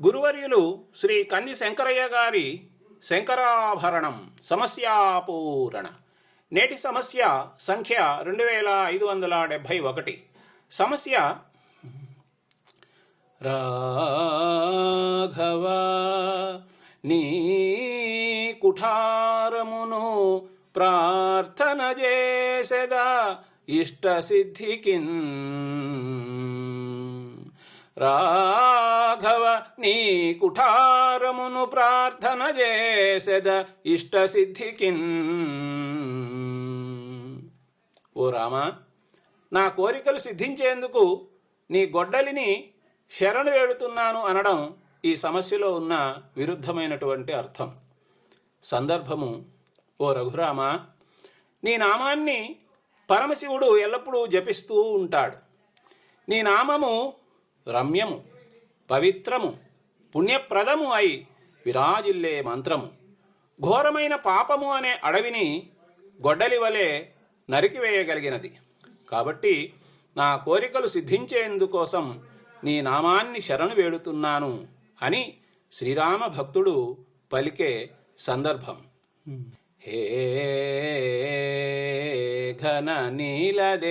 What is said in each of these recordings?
గురువర్యులు శ్రీ కంది శంకరయ్య గారి శంకరాభరణం సమస్యాపూరణ. నేటి సమస్య సంఖ్య 2571. సమస్య: రాఘవ నీ కుఠారమును ప్రార్థన చేసెదా ఇష్టసిద్ధికిన్. రాఘవ నీ కుఠారమును ప్రార్థన చేసెద ఇష్టసిద్ధికిన్. ఓ రామా, నా కోరికలు సిద్ధించేందుకు నీ గొడ్డలిని శరణు వేడుతున్నాను అనడం ఈ సమస్యలో ఉన్న విరుద్ధమైనటువంటి అర్థం. సందర్భము: ఓ రఘురామ, నీ నామాన్ని పరమశివుడు ఎల్లప్పుడూ జపిస్తూ ఉంటాడు. నీ నామము రమ్యము, పవిత్రము, పుణ్యప్రదము అయి విరాజిల్లే మంత్రము. ఘోరమైన పాపము అనే అడవిని గొడ్డలి వలె నరికివేయగలిగినది. కాబట్టి నా కోరికలు సిద్ధించేందుకోసం నీ నామాన్ని శరణు వేడుతున్నాను అని శ్రీరామ భక్తుడు పలికే సందర్భం. హే ఘన నీలదేహ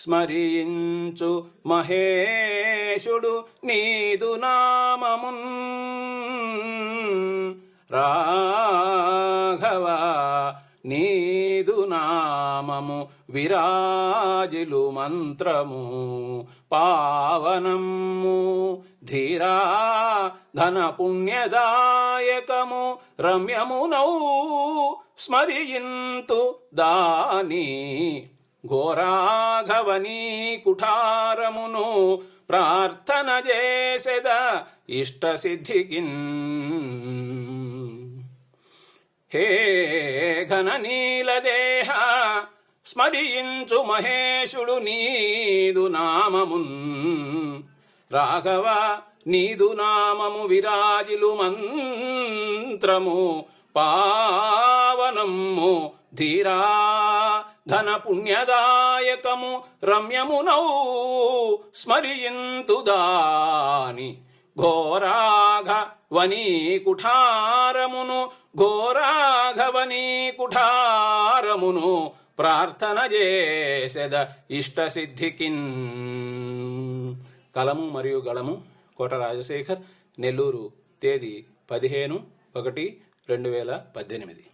స్మరించు మహేశుడు నీదు నామమున్. రాఘవ నీదు నామము విరాజిలు మంత్రము. పావనము ధీరా ధన పుణ్యదాయకము. రమ్యమునౌ స్మరింతు దాని. ఘోరాఘవనీ కుఠారమును ప్రార్థన చేసెద ఇష్టసిద్ధికిన్. హే ఘన నీలదేహ స్మరించు మహేశుడు నీదు నామమున్. రాఘవ నీదు నామము విరాజిలు మంత్రము. పావనము ధీరా ధన పుణ్యదాయకము. రమ్యమునౌ స్మరింతు దాని. ఘోరాఘవనీ కుఠారమును ఘోరాఘవనీ కుఠారమును ప్రార్థన చేసెద ఇష్టసిద్ధికిన్. కలము మరియు గళము కోట రాజశేఖర్, నెల్లూరు. తేదీ 15/1/2018.